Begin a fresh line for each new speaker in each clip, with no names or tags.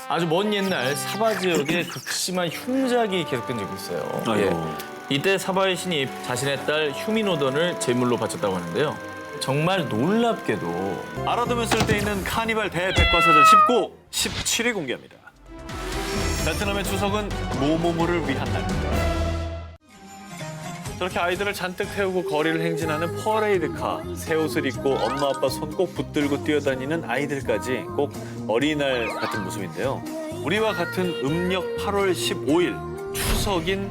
아주 먼 옛날 사바 지역에 극심한 흉작이 계속된 적이 있어요. 이때 사바의 신이 자신의 딸 휴미노던을 제물로 바쳤다고 하는데요. 정말 놀랍게도
알아두면 쓸데있는 카니발 대백과사전 19, 17위 공개합니다. 베트남의 추석은 모모모를 위한 날. 저렇게 아이들을 잔뜩 태우고 거리를 행진하는 퍼레이드카, 새 옷을 입고 엄마 아빠 손 꼭 붙들고 뛰어다니는 아이들까지 꼭 어린이날 같은 모습인데요. 우리와 같은 음력 8월 15일 추석인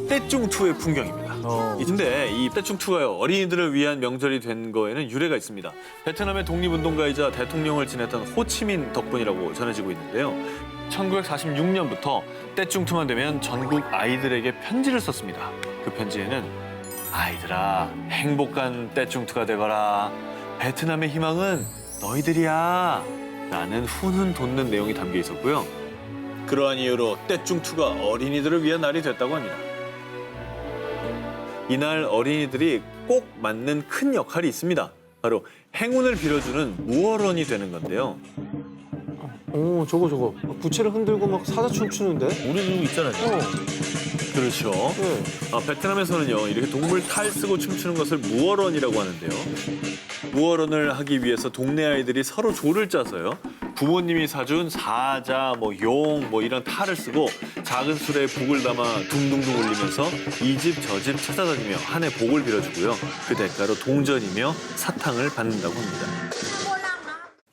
떼쭝투의 풍경입니다. 근데 이 떼쭝투가 어린이들을 위한 명절이 된 거에는 유래가 있습니다. 베트남의 독립운동가이자 대통령을 지냈던 호치민 덕분이라고 전해지고 있는데요. 1946년부터 떼쭝투만 되면 전국 아이들에게 편지를 썼습니다. 그 편지에는 아이들아 행복한 떼쭝투가 되거라. 베트남의 희망은 너희들이야. 라는 훈훈 돋는 내용이 담겨 있었고요. 그러한 이유로 떼쭝투가 어린이들을 위한 날이 됐다고 합니다. 이날 어린이들이 꼭 맡는 큰 역할이 있습니다. 바로 행운을 빌어주는 무어런이 되는 건데요.
오, 저거. 부채를 흔들고 막 사자춤 추는데?
우리도 있잖아요.
그렇죠.
네.
베트남에서는요, 이렇게 동물 탈 쓰고 춤추는 것을 무어런이라고 하는데요. 무어런을 하기 위해서 동네 아이들이 서로 조를 짜서요. 부모님이 사준 사자, 용, 이런 탈을 쓰고 작은 수레에 복을 담아 둥둥둥 울리면서 이 집 저 집 찾아다니며 한 해 복을 빌어주고요. 그 대가로 동전이며 사탕을 받는다고 합니다.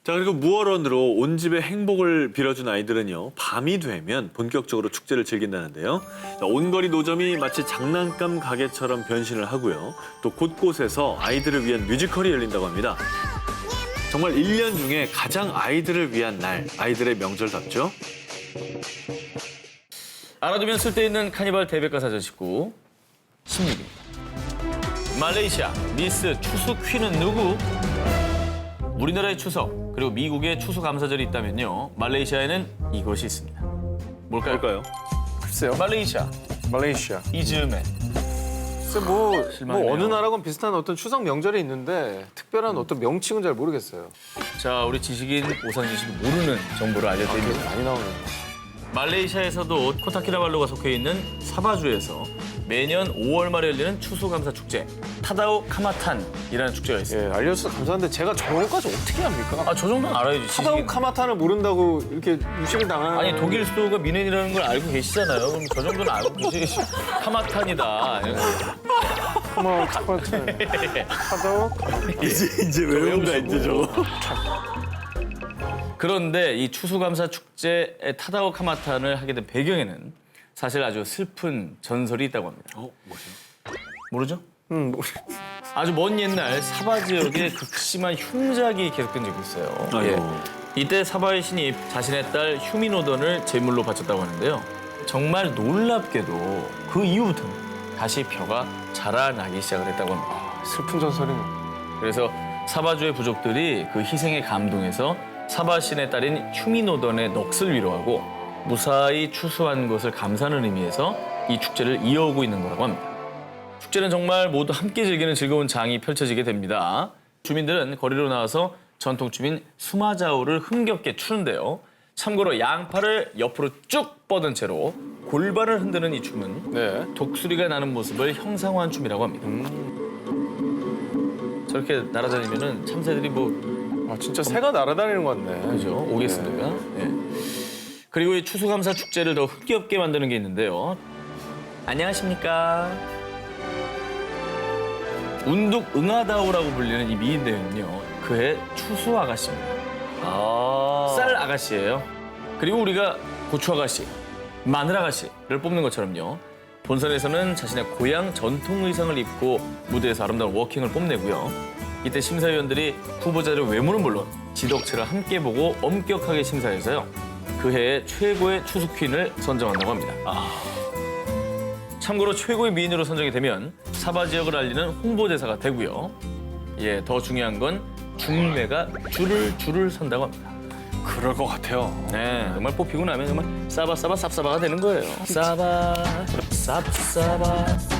자, 그리고 무어런으로 온 집의 행복을 빌어준 아이들은요, 밤이 되면 본격적으로 축제를 즐긴다는데요. 자, 온거리 노점이 마치 장난감 가게처럼 변신을 하고요. 또 곳곳에서 아이들을 위한 뮤지컬이 열린다고 합니다. 정말 1년 중에 가장 아이들을 위한 날, 아이들의 명절답죠.
알아두면 쓸데있는 카니발 대백과사전 19, 16위. 말레이시아 미스 추수 퀸은 누구? 우리나라의 추석, 그리고 미국의 추수감사절이 있다면요. 말레이시아에는 이것이 있습니다. 뭘까요?
글쎄요.
말레이시아, 이즈맨.
글쎄 뭐
실망이네요.
어느 나라건 비슷한 어떤 추석 명절이 있는데 특별한 어떤 명칭은 잘 모르겠어요.
자, 우리 지식인 오상진 씨도 모르는 정보를 알려드립니다.
많이 나오네요.
말레이시아에서도 코타키나발루가 속해 있는 사바주에서 매년 5월 말에 열리는 추수감사 축제, 타다오 카마탄이라는 축제가 있습니다.
예, 알려주셔서 감사한데 제가 저거까지 어떻게 합니까?
저 정도는 알아야지.
타다오
지식인.
카마탄을 모른다고 이렇게 무식을 당하는
아니 독일 수도가 미넨이라는 걸 알고 계시잖아요. 그럼 저 정도는 알고 계시. 카마탄이다. 이런 거.
카마탄. 타다오 카마탄.
이제 외운다, 이제 저거.
그런데 이 추수감사 축제의 타다오 카마탄을 하게 된 배경에는 사실 아주 슬픈 전설이 있다고 합니다.
뭐죠?
모르죠?
뭐,
아주 먼 옛날 사바 지역에 극심한 흉작이 계속된 적이 있어요.
아이고.
이때 사바의 신이 자신의 딸 휴미노던을 제물로 바쳤다고 하는데요. 정말 놀랍게도 그 이후부터는 다시 벼가 자라나기 시작을 했다고 합니다.
슬픈 전설이네.
그래서 사바주의 부족들이 그 희생에 감동해서 사바 신의 딸인 휴미노던의 넋을 위로하고 무사히 추수한 것을 감사하는 의미에서 이 축제를 이어오고 있는 거라고 합니다. 축제는 정말 모두 함께 즐기는 즐거운 장이 펼쳐지게 됩니다. 주민들은 거리로 나와서 전통춤인 수마자오를 흥겹게 추는데요. 참고로 양팔을 옆으로 쭉 뻗은 채로 골반을 흔드는 이 춤은
네.
독수리가 나는 모습을 형상화한 춤이라고 합니다. 저렇게 날아다니면은 참새들이
아, 진짜 새가 날아다니는 것 같네.
그죠? 오겠습니까? 네. 그리고 이 추수감사 축제를 더 흥겹게 만드는 게 있는데요. 안녕하십니까? 운둑 응아다오라고 불리는 이 미인대는요. 그의 추수 아가씨입니다. 쌀 아가씨예요. 그리고 우리가 고추 아가씨, 마늘 아가씨를 뽑는 것처럼요. 본선에서는 자신의 고향 전통 의상을 입고 무대에서 아름다운 워킹을 뽐내고요. 이때 심사위원들이 후보자들 외모는 물론 지덕체를 함께 보고 엄격하게 심사해서요. 그 해의 최고의 추수 퀸을 선정한다고 합니다. 참고로 최고의 미인으로 선정이 되면 사바 지역을 알리는 홍보대사가 되고요. 예, 더 중요한 건 중매가 줄을 선다고 합니다.
그럴 것 같아요.
네, 정말 뽑히고 나면 정말 싸바 쌉싸바가 되는 거예요. 싸바 쌉싸바